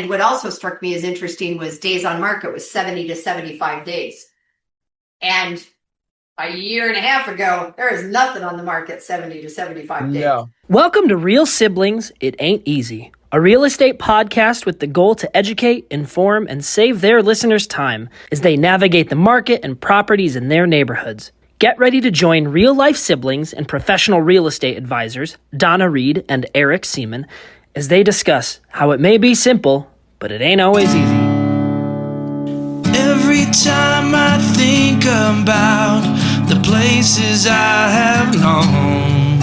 And what also struck me as interesting was days on market was 70 to 75 days. And a year and a half ago, there is nothing on the market 70 to 75 days. No. Welcome to Real Siblings, It Ain't Easy, a real estate podcast with the goal to educate, inform, and save their listeners time as they navigate the market and properties in their neighborhoods. Get ready to join real-life siblings and professional real estate advisors, Donna Reed and Eric Seemann, as they discuss how it may be simple, but it ain't always easy. Every time I think about the places I have known,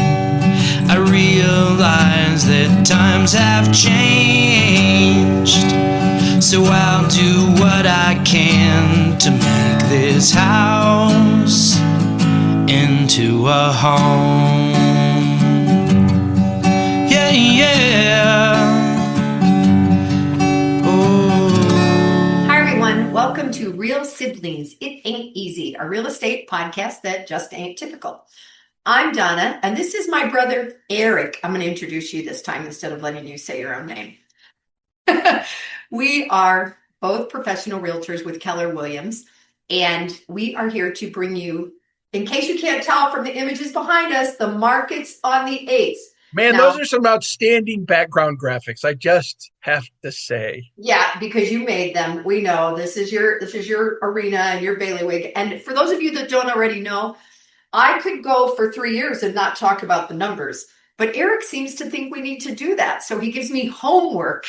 I realize that times have changed. So I'll do what I can to make this house into a home. Yeah, yeah. Welcome to Real Siblings, It Ain't Easy, a real estate podcast that just ain't typical. I'm Donna, and this is my brother, Eric. I'm going to introduce you this time instead of letting you say your own name. We are both professional realtors with Keller Williams, and we are here to bring you, in case you can't tell from the images behind us, the markets on the 8s. Man, Now, those are some outstanding background graphics, I just have to say. Yeah, because you made them. We know this is your arena and your bailiwick. And for those of you that don't already know, I could go for 3 years and not talk about the numbers. But Eric seems to think we need to do that. So he gives me homework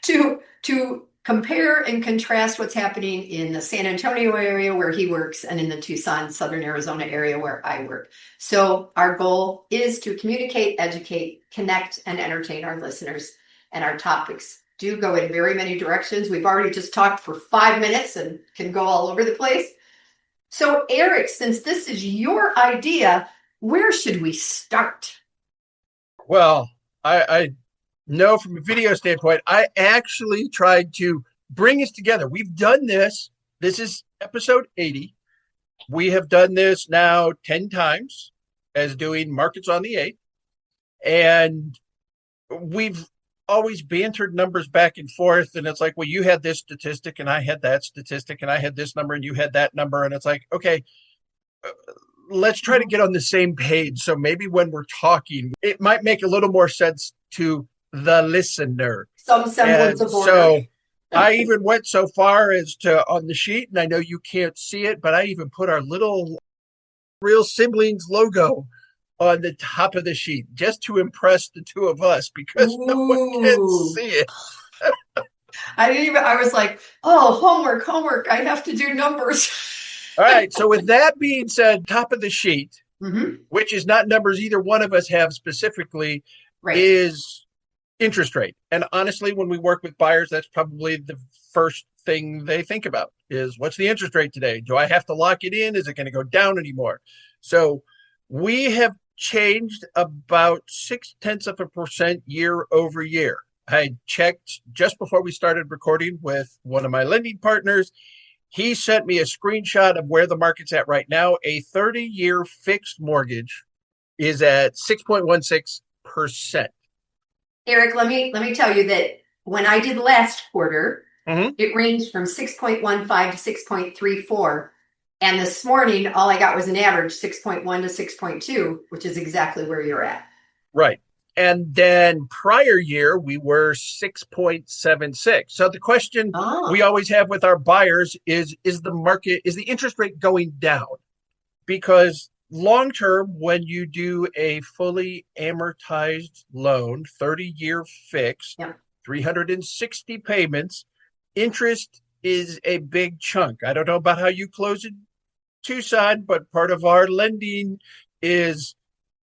to compare and contrast what's happening in the San Antonio area where he works and in the Tucson, Southern Arizona area where I work. So our goal is to communicate, educate, connect, and entertain our listeners. And our topics do go in very many directions. We've already just talked for 5 minutes and can go all over the place. So Eric, since this is your idea, where should we start? Well, I know from a video standpoint, I actually tried to bring us together. We've done this. This is episode 80. We have done this now 10 times as doing markets on the 8th. And we've always bantered numbers back and forth. And it's like, well, you had this statistic and I had that statistic and I had this number and you had that number. And it's like, okay, let's try to get on the same page. So maybe when we're talking, it might make a little more sense to the listener. Some semblance of order. So I even went so far as to, on the sheet, and I know you can't see it, but I even put our little Real Siblings logo on the top of the sheet just to impress the two of us because no one can see it. I was like, oh, homework. I have to do numbers. All right. So with that being said, top of the sheet, Mm-hmm. which is not numbers either one of us have specifically, Right. is interest rate. And honestly, when we work with buyers, that's probably the first thing they think about is what's the interest rate today? Do I have to lock it in? Is it going to go down anymore? So we have changed about 0.6% year over year. I checked just before we started recording with one of my lending partners. He sent me a screenshot of where the market's at right now. A 30-year fixed mortgage is at 6.16%. Eric, let me tell you that when I did last quarter, Mm-hmm. it ranged from 6.15 to 6.34. And this morning, all I got was an average 6.1 to 6.2, which is exactly where you're at. Right. And then prior year, we were 6.76. So the question we always have with our buyers is the interest rate going down? Because long term, when you do a fully amortized loan, 30-year fixed, 360 payments, interest is a big chunk. I don't know about how you close in Tucson, but part of our lending is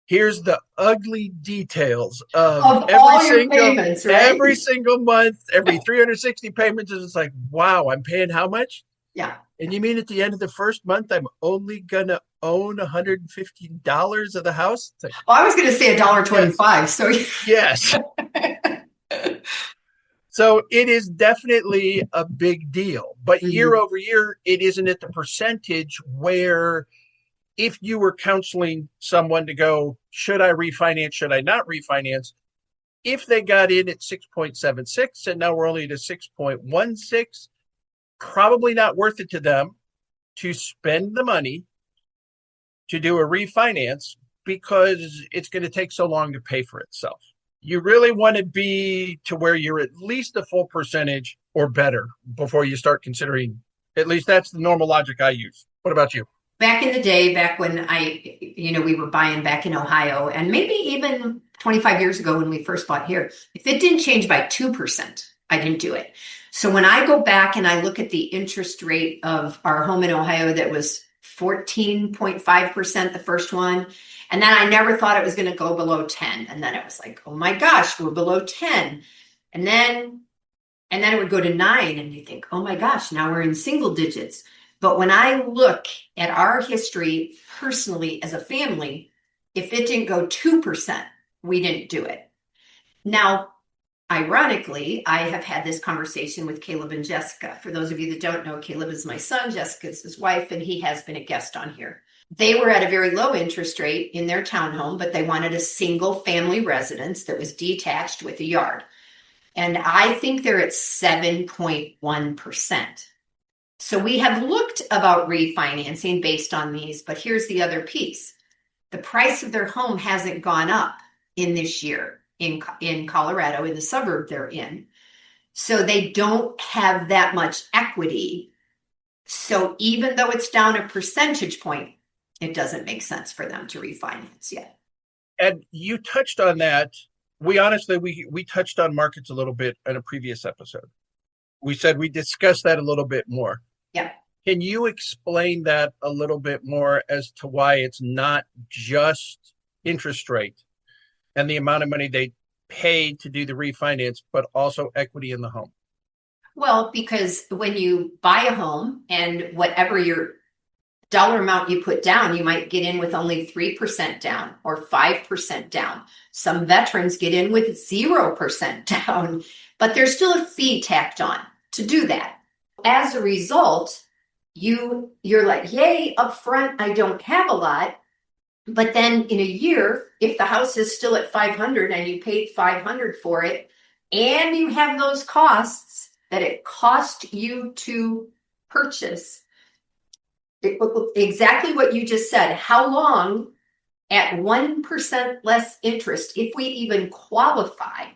here's the ugly details of all your payments, right? Every single month, every 360 payments. And it's like, wow, I'm paying how much? Yeah. And you mean at the end of the first month, I'm only going to own $150 of the house? It's like, I was going to say $1.25. So yes. So it is definitely a big deal. But year over year, it isn't at the percentage where if you were counseling someone to go, should I refinance, should I not refinance? If they got in at 6.76 and now we're only at a 6.16, probably not worth it to them to spend the money to do a refinance because it's going to take so long to pay for itself. You really want to be to where you're at least a full percentage or better before you start considering, at least that's the normal logic I use. What about you? Back in the day, back when we were buying back in Ohio, and maybe even 25 years ago when we first bought here, if it didn't change by 2%, I didn't do it. So when I go back and I look at the interest rate of our home in Ohio, that was 14.5%, the first one. And then I never thought it was going to go below 10. And then it was like, oh my gosh, we're below 10. And then it would go to 9. And you think, oh my gosh, now we're in single digits. But when I look at our history personally as a family, if it didn't go 2%, we didn't do it. Now, ironically, I have had this conversation with Caleb and Jessica. For those of you that don't know, Caleb is my son, Jessica is his wife, and he has been a guest on here. They were at a very low interest rate in their townhome, but they wanted a single family residence that was detached with a yard. And I think they're at 7.1%. So we have looked about refinancing based on these, but here's the other piece. The price of their home hasn't gone up in this year in Colorado, in the suburb they're in. So they don't have that much equity. So even though it's down a percentage point, it doesn't make sense for them to refinance yet. And you touched on that. We touched on markets a little bit in a previous episode. We said we discussed that a little bit more. Yeah. Can you explain that a little bit more as to why it's not just interest rate and the amount of money they pay to do the refinance, but also equity in the home? Well, because when you buy a home and whatever your dollar amount you put down, you might get in with only 3% down or 5% down. Some veterans get in with 0% down, but there's still a fee tacked on to do that. As a result, you're like, yay, up front, I don't have a lot. But then in a year, if the house is still at 500 and you paid 500 for it, and you have those costs that it cost you to purchase, exactly what you just said, how long at 1% less interest, if we even qualify,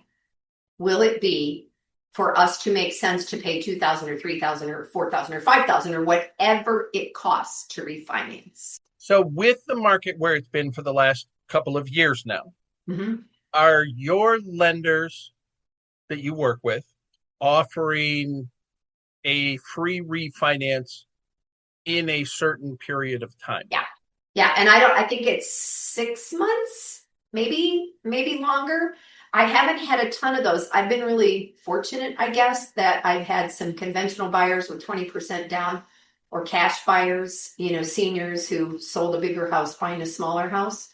will it be for us to make sense to pay $2,000 or $3,000 or $4,000 or $5,000 or whatever it costs to refinance? So with the market where it's been for the last couple of years now, Mm-hmm. are your lenders that you work with offering a free refinance in a certain period of time? Yeah. And I think it's 6 months, maybe longer. I haven't had a ton of those. I've been really fortunate, I guess, that I've had some conventional buyers with 20% down or cash buyers, seniors who sold a bigger house, buying a smaller house.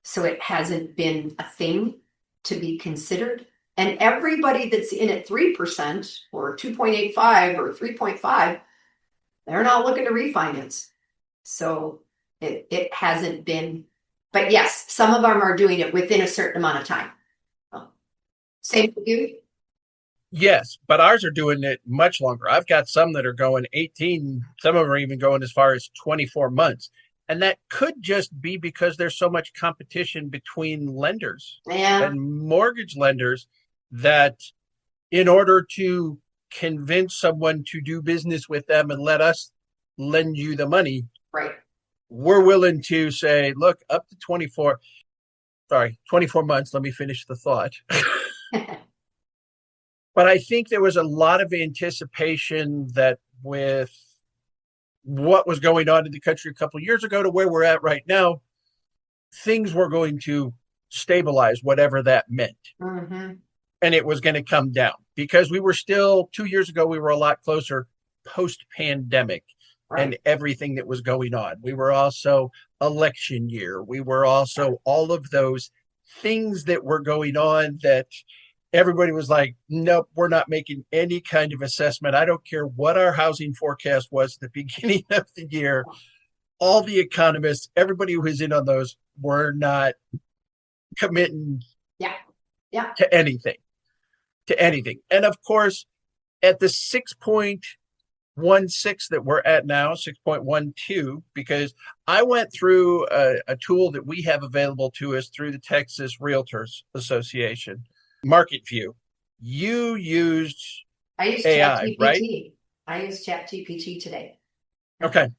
So it hasn't been a thing to be considered. And everybody that's in at 3% or 2.85 or 3.5, they're not looking to refinance. So it hasn't been, but yes, some of them are doing it within a certain amount of time. Same for you? Yes, but ours are doing it much longer. I've got some that are going 18, some of them are even going as far as 24 months. And that could just be because there's so much competition between lenders and mortgage lenders that in order to convince someone to do business with them and let us lend you the money, right, we're willing to say, look, up to 24 months. Let me finish the thought. But I think there was a lot of anticipation that with what was going on in the country a couple of years ago to where we're at right now, things were going to stabilize, whatever that meant. Mm-hmm. And it was going to come down because we were still 2 years ago, we were a lot closer post-pandemic and everything that was going on. We were also election year. We were also all of those things that were going on that everybody was like, nope, we're not making any kind of assessment. I don't care what our housing forecast was at the beginning of the year. All the economists, everybody who was in on those were not committing Yeah. to anything, And of course, at the 6.16 that we're at now, 6.12, because I went through a tool that we have available to us through the Texas Realtors Association, Market View. You used I used AI, right? I used ChatGPT today. Okay.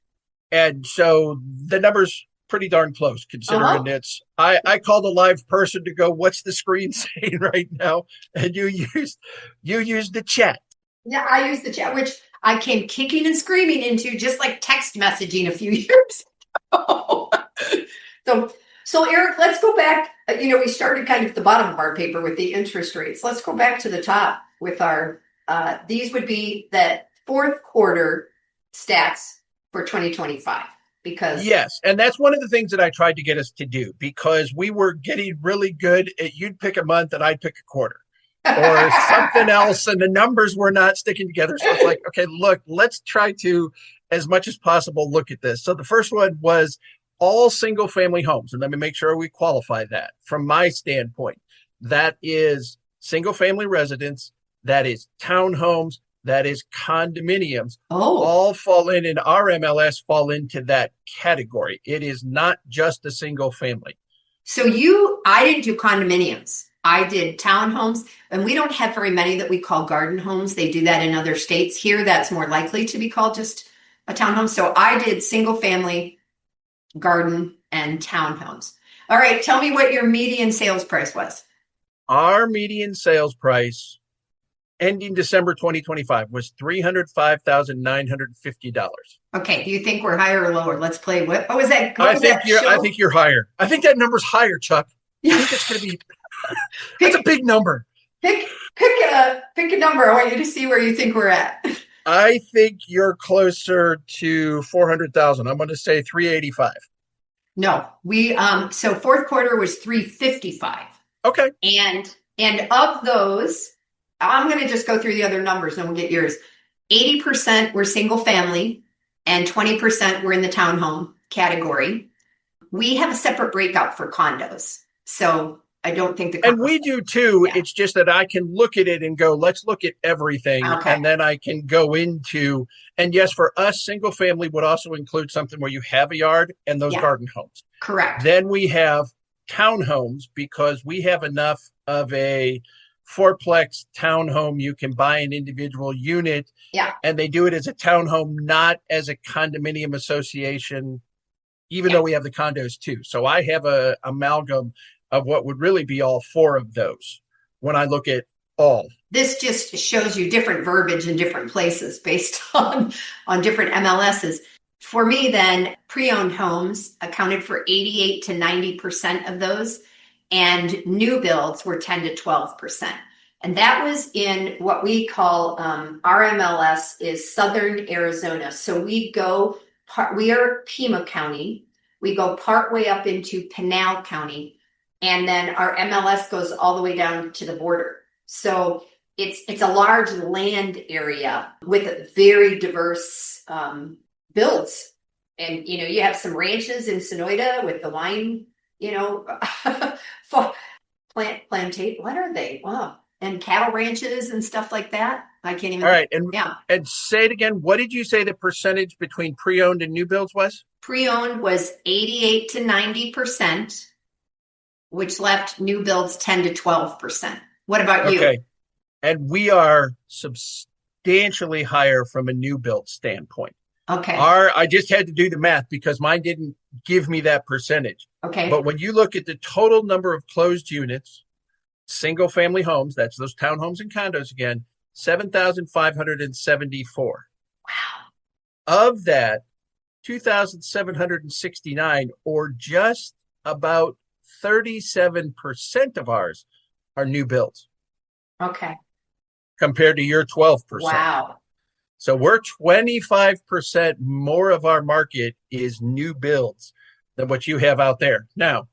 And so the number's pretty darn close considering it's I called a live person to go, what's the screen saying right now? And you used the chat. Yeah, I used the chat, which I came kicking and screaming into just like text messaging a few years ago. So Eric, let's go back. We started kind of at the bottom of our paper with the interest rates. Let's go back to the top with our, these would be the fourth quarter stats for 2025. Because yes, and that's one of the things that I tried to get us to do, because we were getting really good at you'd pick a month and I'd pick a quarter or something else, and the numbers were not sticking together. So it's like, okay, look, let's try to, as much as possible, look at this. So the first one was all single family homes, and let me make sure we qualify that. From my standpoint, that is single family residence, that is townhomes, that is condominiums, all fall in our MLS fall into that category. It is not just a single family. So I didn't do condominiums. I did townhomes, and we don't have very many that we call garden homes. They do that in other states. Here, that's more likely to be called just a townhome. So I did single family, garden, and townhomes. All right, tell me what your median sales price was. Our median sales price ending December 2025 was $305,950. Okay, do you think we're higher or lower? Let's play. What was that? I think you're higher. I think that number's higher, Chuck. I think it's going to be. That's a big number. Pick a number. I want you to see where you think we're at. I think you're closer to 400,000. I'm going to say 385. No, so fourth quarter was 355. Okay, and of those, I'm going to just go through the other numbers and we'll get yours. 80% were single family and 20% were in the townhome category. We have a separate breakout for condos. So I don't think and we do too. Yeah. It's just that I can look at it and go, let's look at everything. Okay. And then I can go into, and yes, for us, single family would also include something where you have a yard and those garden homes. Correct. Then we have townhomes because we have enough of a fourplex townhome. You can buy an individual unit, and they do it as a townhome, not as a condominium association, even though we have the condos too. So I have a amalgam of what would really be all four of those when I look at all. This just shows you different verbiage in different places based on different MLSs. For me, then, pre-owned homes accounted for 88 to 90% of those, and new builds were 10 to 12%. And that was in what we call our MLS is Southern Arizona. So we are Pima County. We go part way up into Pinal County. And then our MLS goes all the way down to the border. So it's a large land area with very diverse builds. And, you have some ranches in Sonoyta with the wine, plantation. What are they? Wow. And cattle ranches and stuff like that. I can't even. All right. And say it again. What did you say the percentage between pre-owned and new builds was? Pre-owned was 88 to 90%. Which left new builds 10 to 12%. What about you? Okay. And we are substantially higher from a new build standpoint. Okay. I just had to do the math because mine didn't give me that percentage. Okay. But when you look at the total number of closed units, single family homes, that's those townhomes and condos again, 7,574. Wow. Of that, 2,769, or just about 37% of ours are new builds. Okay. Compared to your 12%. Wow. So we're 25% more of our market is new builds than what you have out there. Now,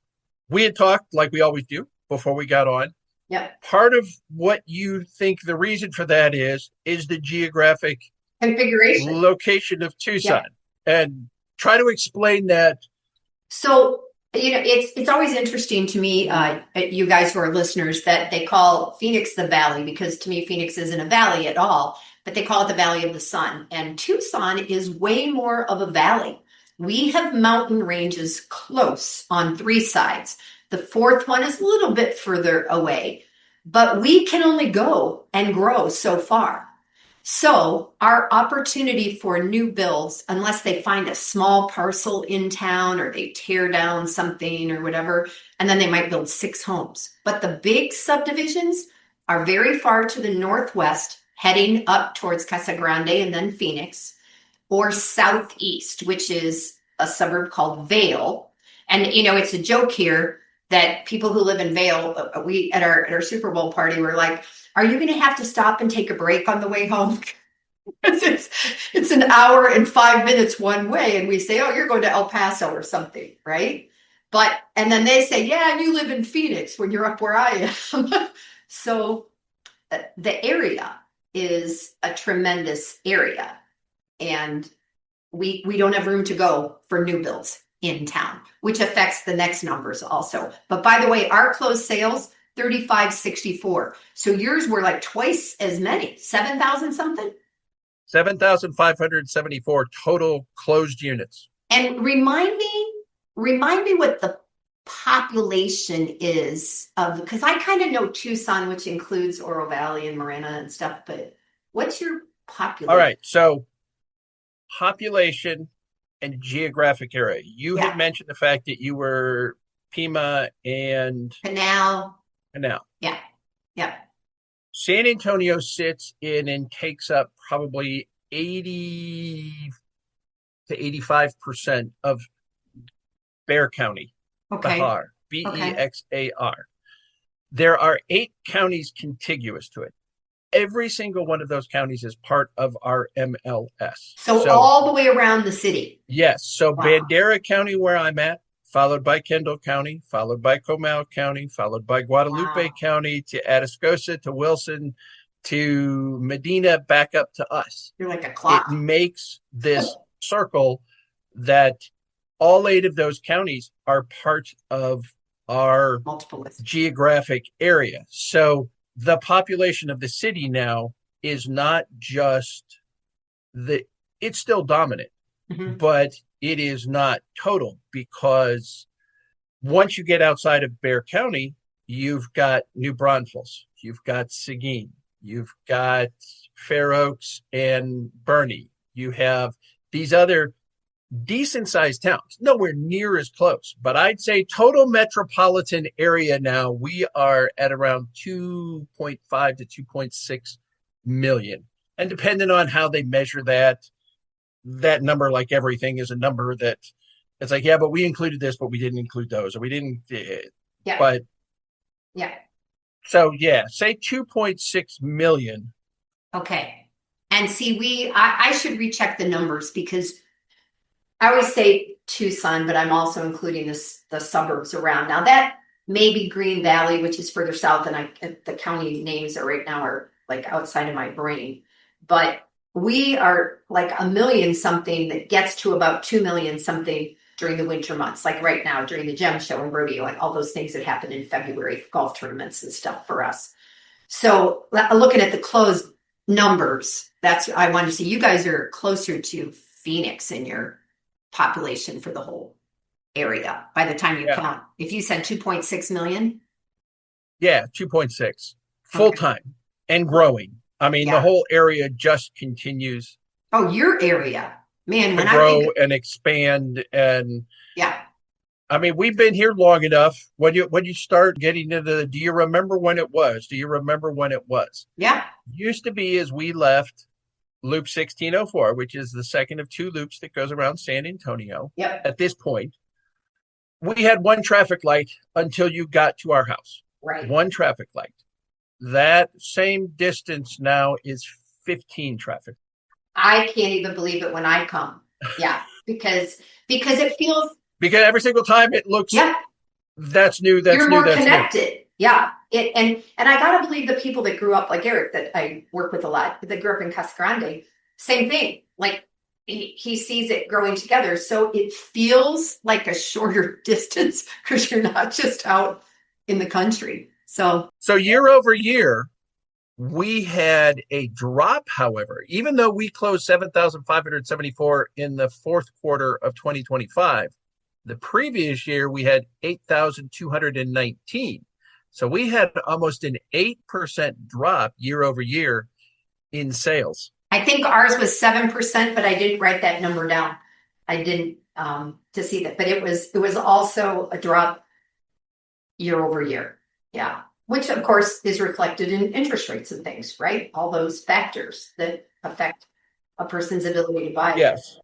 we had talked like we always do before we got on. Yep. Part of what you think the reason for that is the geographic configuration location of Tucson. And try to explain that. So It's always interesting to me, you guys who are listeners, that they call Phoenix the Valley, because to me, Phoenix isn't a valley at all, but they call it the Valley of the Sun. And Tucson is way more of a valley. We have mountain ranges close on three sides. The fourth one is a little bit further away, but we can only go and grow so far. So our opportunity for new builds, unless they find a small parcel in town or they tear down something or whatever, and then they might build 6 homes. But the big subdivisions are very far to the northwest, heading up towards Casa Grande and then Phoenix, or southeast, which is a suburb called Vale. And it's a joke here that people who live in Vale, we at our Super Bowl party were like, are you going to have to stop and take a break on the way home? Because it's an hour and 5 minutes one way. And we say, oh, you're going to El Paso or something, right? And then they say, yeah, you live in Phoenix when you're up where I am. So the area is a tremendous area. And we don't have room to go for new builds in town, which affects the next numbers also. But by the way, our closed sales, 3564. So yours were like twice as many, 7,000 something? 7,574 total closed units. And remind me what the population is of, because I kind of know Tucson, which includes Oro Valley and Marana and stuff, but what's your population? All right. So population and geographic area. You had mentioned the fact that you were Pima and Canal. Yeah. Yeah. San Antonio sits in and takes up probably 80 to 85% of Bexar County. Okay. Bexar, Bexar. There are 8 counties contiguous to it. Every single one of those counties is part of our MLS. So all the way around the city. Yes. So wow. Bandera County, where I'm at, followed by Kendall County, followed by Comal County, followed by Guadalupe County, to Atascosa, to Wilson, to Medina, back up to us. You're like a clock. It makes this circle that all 8 of those counties are part of our geographic area. So the population of the city now is not just it's still dominant, but it is not total, because once you get outside of Bexar County, you've got New Braunfels, you've got Seguin, you've got Fair Oaks and Bernie. You have these other decent sized towns, nowhere near as close, but I'd say total metropolitan area now, we are at around 2.5 to 2.6 million. And depending on how they measure that number, like everything, is a number that it's like, yeah, but we included this, but we didn't include those, or we didn't. Yeah. But yeah. So yeah, say 2.6 million. Okay. And see, I should recheck the numbers, because I always say Tucson, but I'm also including the suburbs around. Now that may be Green Valley, which is further south, and the county names are right now are like outside of my brain. But we are like a million something that gets to about 2 million something during the winter months, like right now during the gem show and rodeo and all those things that happen in February, golf tournaments and stuff for us. So looking at the closed numbers, I wanted to see, you guys are closer to Phoenix in your population for the whole area by the time you count. If you said 2.6 million? Yeah, 2.6 full-time and growing. I mean, the whole area just continues. Oh, your area, man, to grow and expand. And I mean, we've been here long enough. When you start getting into do you remember when it was? Yeah. Used to be, as we left Loop 1604, which is the second of 2 loops that goes around San Antonio. Yep. At this point, we had 1 traffic light until you got to our house. Right. 1 traffic light. That same distance now is 15 traffic. I can't even believe it when I come. Yeah, because it feels, because every single time it looks that's new. You're more connected. Yeah. And I gotta believe the people that grew up like Eric, that I work with a lot, that grew up in Casa Grande, same thing. Like he sees it growing together. So it feels like a shorter distance because you're not just out in the country. So year over year, we had a drop, however, even though we closed 7,574 in the fourth quarter of 2025, the previous year we had 8,219. So we had almost an 8% drop year over year in sales. I think ours was 7%, but I didn't write that number down. I didn't to see that, but it was also a drop year over year. Yeah. Which of course is reflected in interest rates and things, right? All those factors that affect a person's ability to buy. Yes.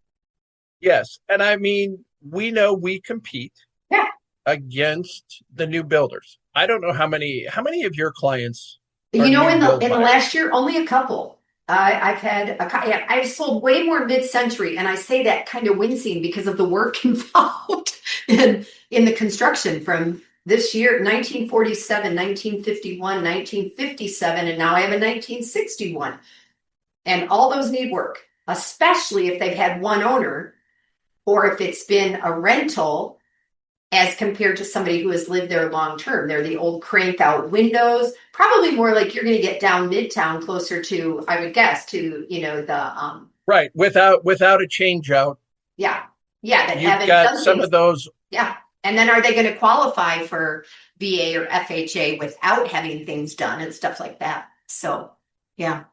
Yes. And I mean, we know we compete against the new builders. I don't know how many of your clients are in the buyers? last year, only a couple. I've sold way more mid-century, and I say that kind of wincing because of the work involved in the construction from this year, 1947, 1951, 1957, and now I have a 1961. And all those need work, especially if they've had one owner or if it's been a rental as compared to somebody who has lived there long term. They're the old crank out windows, probably more like you're going to get down midtown closer to, I would guess, to, the right, without a change out. Yeah. That you've got some things. Of those. Yeah. And then are they going to qualify for VA or FHA without having things done and stuff like that? So yeah.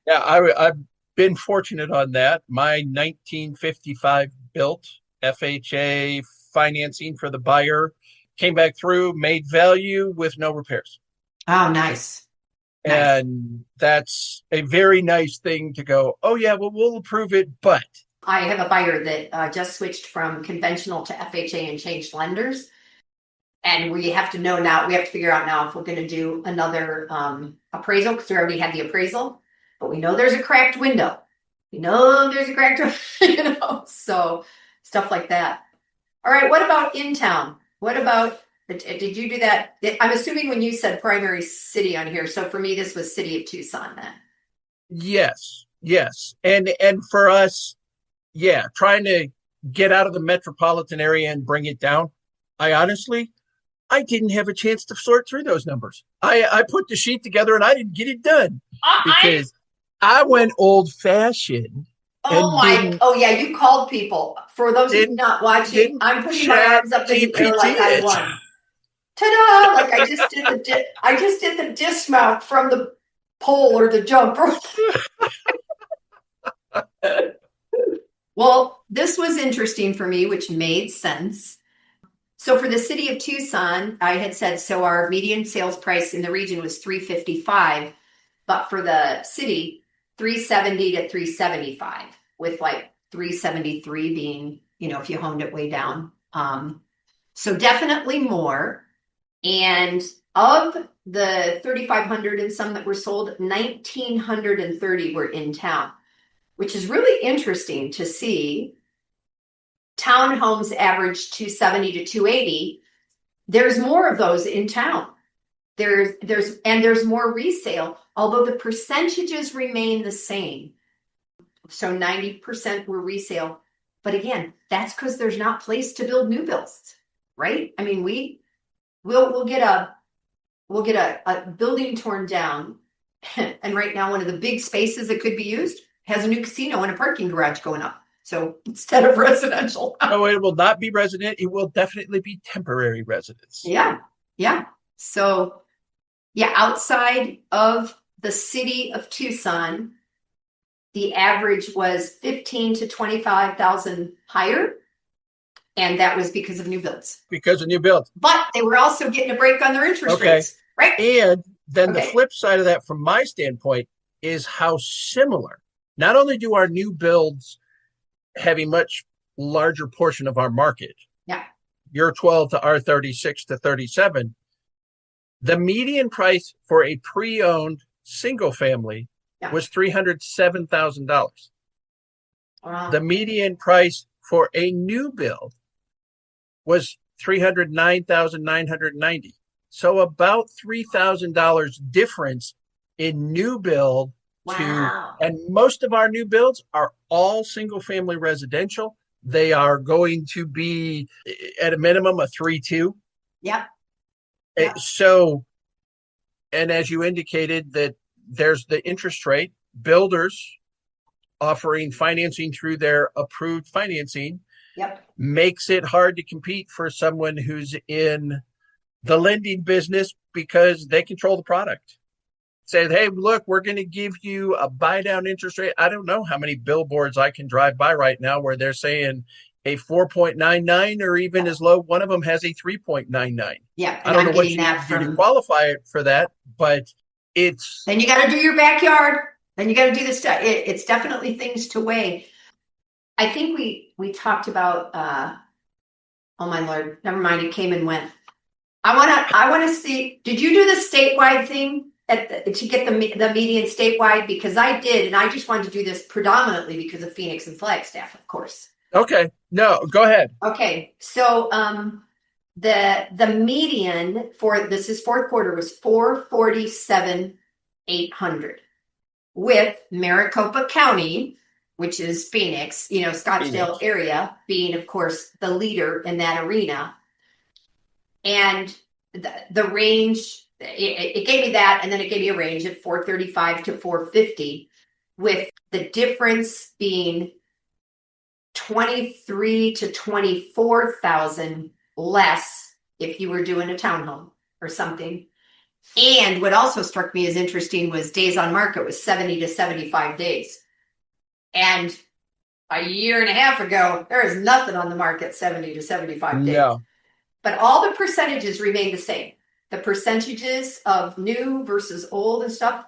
I've been fortunate on that. My 1955 built FHA financing for the buyer came back through, made value with no repairs. Oh, nice. And that's a very nice thing to go, oh yeah, well, we'll approve it, but. I have a buyer that just switched from conventional to FHA and changed lenders. And we have to figure out now if we're going to do another appraisal, because we already had the appraisal, but we know there's a cracked window. So stuff like that. All right, what about in town? What about, did you do that? I'm assuming when you said primary city on here, so for me, this was city of Tucson then. Yes. And for us, trying to get out of the metropolitan area and bring it down. I didn't have a chance to sort through those numbers. I put the sheet together and I didn't get it done because I went old fashioned. You called people. For those who are not watching, I'm putting my arms up in the air like I won. Ta-da! Like I just did the dismount from the pole or the jump. Well, this was interesting for me, which made sense. So for the city of Tucson, I had said, so our median sales price in the region was $355, but for the city, $370 to $375, with like $373 being, if you honed it way down. So definitely more. And of the 3,500 and some that were sold, 1,930 were in town, which is really interesting to see. Townhomes average 270 to 280. There's more of those in town. There's more resale, although the percentages remain the same. So 90% were resale. But again, that's because there's not place to build new builds, right? I mean, we'll get a building torn down, and right now one of the big spaces that could be used has a new casino and a parking garage going up. So instead of residential. No, it will not be resident. It will definitely be temporary residence. Yeah. So outside of the city of Tucson, the average was 15 to 25,000 higher. And that was because of new builds. But they were also getting a break on their interest rates, right? And then the flip side of that, from my standpoint, is how similar. Not only do our new builds have a much larger portion of our market. Yeah. Your 12 to our 36 to 37. The median price for a pre-owned single family was $307,000. Wow. The median price for a new build was $309,990. So about $3,000 difference in new build Wow. and most of our new builds are all single family residential. They are going to be at a minimum a 3-2. Yep. Yep. So, and as you indicated, that there's the interest rate, builders offering financing through their approved financing. Yep. Makes it hard to compete for someone who's in the lending business because they control the product. Say, hey, look, we're going to give you a buy down interest rate. I don't know how many billboards I can drive by right now where they're saying a 4.99 or even as low. One of them has a 3.99. Yeah. I don't know what you need to do to qualify it for that, but it's. Then you got to do your backyard. Then you got to do the stuff. It's definitely things to weigh. I think we talked about, oh my Lord, never mind. It came and went. I want to see, did you do the statewide thing to get the median statewide? Because I did, and I just wanted to do this predominantly because of Phoenix and Flagstaff, of course. Okay. No, go ahead. Okay. So, the median for, this is fourth quarter, was 447,800 with Maricopa County, which is Phoenix, Scottsdale area being, of course, the leader in that arena. And the range, it gave me that, and then it gave me a range of 435 to 450, with the difference being 23 to 24,000 less if you were doing a townhome or something. And what also struck me as interesting was days on market was 70 to 75 days. And a year and a half ago, there is nothing on the market 70 to 75 days. No. But all the percentages remain the same. The percentages of new versus old and stuff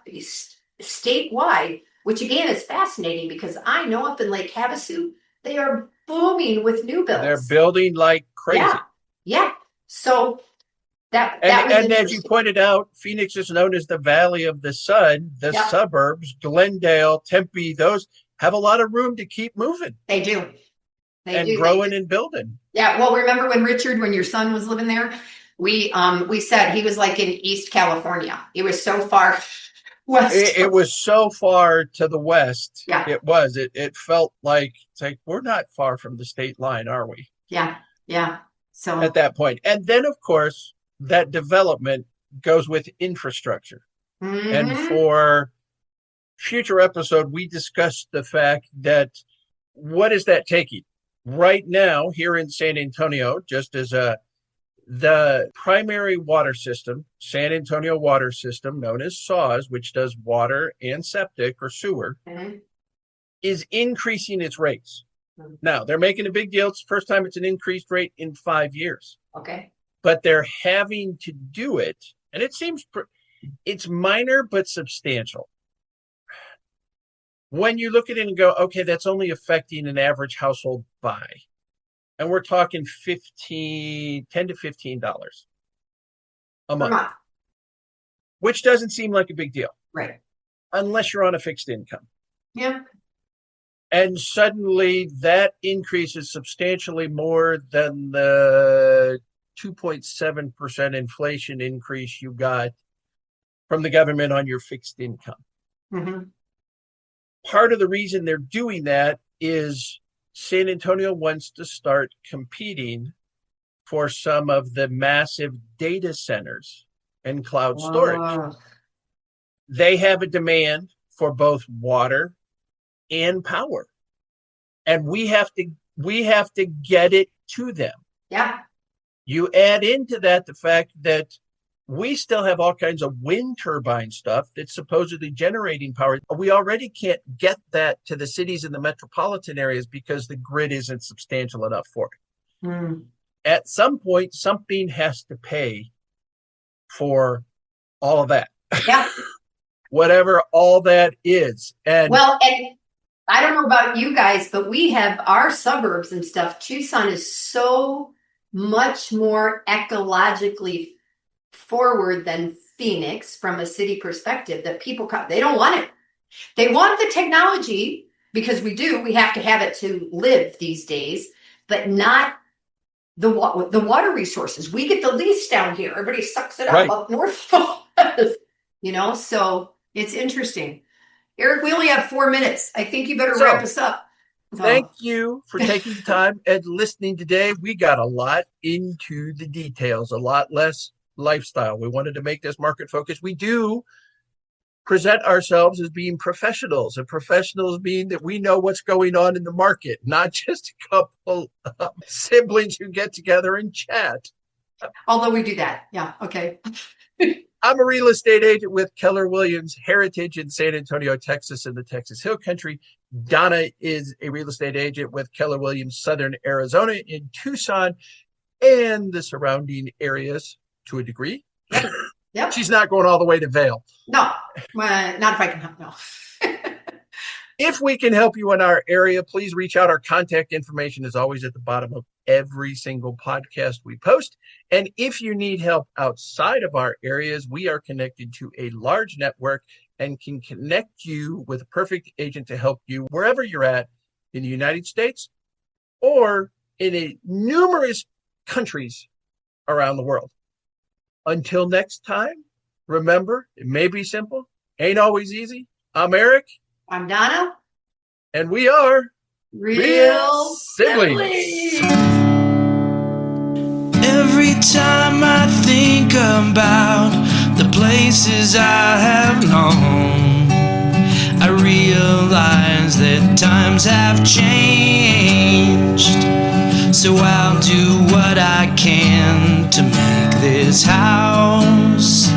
statewide, which again is fascinating because I know up in Lake Havasu, they are booming with new builds. They're building like crazy. Yeah. So that was and as you pointed out, Phoenix is known as the Valley of the Sun. The suburbs, Glendale, Tempe, those have a lot of room to keep moving. They do. Growing and building. Yeah. Well, remember when your son was living there? We said he was like in East California. It was so far west. It was so far to the west. Yeah. It was. It felt like, it's like, we're not far from the state line, are we? Yeah. Yeah. So at that point. And then, of course, that development goes with infrastructure. Mm-hmm. And for future episode, we discussed the fact that what is that taking? Right now, here in San Antonio, just as the primary water system, San Antonio water system, known as SAWS, which does water and septic or sewer, is increasing its rates. Mm-hmm. Now, they're making a big deal. It's the first time it's an increased rate in 5 years. Okay. But they're having to do it, and it seems it's minor but substantial. When you look at it and go, okay, that's only affecting an average household buy. And we're talking $10 to $15 a month, which doesn't seem like a big deal. Right. Unless you're on a fixed income. Yeah. And suddenly that increases substantially more than the 2.7% inflation increase you got from the government on your fixed income. Mm-hmm. Part of the reason they're doing that is San Antonio wants to start competing for some of the massive data centers and cloud storage. They have a demand for both water and power, and we have to get it to them. Yeah. You add into that the fact that we still have all kinds of wind turbine stuff that's supposedly generating power. We already can't get that to the cities and the metropolitan areas because the grid isn't substantial enough for it. Mm. At some point, something has to pay for all of that. Yeah. Whatever all that is. And I don't know about you guys, but we have our suburbs and stuff. Tucson is so much more ecologically forward than Phoenix from a city perspective that people they don't want it. They want the technology because we have to have it to live these days, but not the water resources. We get the lease down here. Everybody sucks it up north. So it's interesting. Eric, we only have 4 minutes. I think you better So, wrap us up. Thank you for taking the time and listening today. We got a lot into the details, a lot less lifestyle. We wanted to make this market focused. We do present ourselves as being professionals, and professionals mean that we know what's going on in the market, not just a couple of siblings who get together and chat. Although we do that. Yeah. Okay. I'm a real estate agent with Keller Williams Heritage in San Antonio, Texas, in the Texas Hill Country. Donna is a real estate agent with Keller Williams Southern Arizona in Tucson and the surrounding areas to a degree. Yep. She's not going all the way to Vail. No, not if I can help. No. If we can help you in our area, please reach out. Our contact information is always at the bottom of every single podcast we post. And if you need help outside of our areas, we are connected to a large network and can connect you with a perfect agent to help you wherever you're at in the United States or in numerous countries around the world. Until next time, remember, it may be simple, ain't always easy. I'm Eric. I'm Donna. And we are Real Siblings. Every time I think about the places I have known, I realize that times have changed. So I'll do what I can to make this house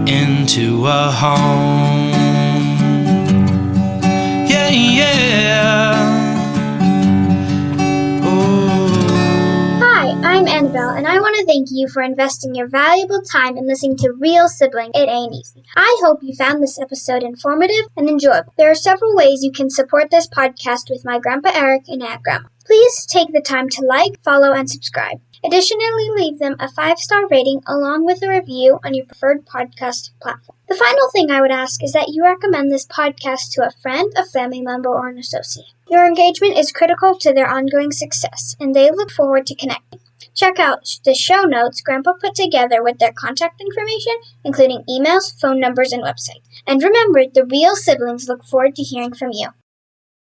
into a home. Yeah, yeah. Hi, I'm Annabelle, and I want to thank you for investing your valuable time in listening to Real Sibling. It Ain't Easy. I hope you found this episode informative and enjoyable. There are several ways you can support this podcast with my Grandpa Eric and Aunt Grandma. Please take the time to like, follow, and subscribe. Additionally, leave them a 5-star rating along with a review on your preferred podcast platform. The final thing I would ask is that you recommend this podcast to a friend, a family member, or an associate. Your engagement is critical to their ongoing success, and they look forward to connecting. Check out the show notes Grandpa put together with their contact information, including emails, phone numbers, and website. And remember, the Real Siblings look forward to hearing from you.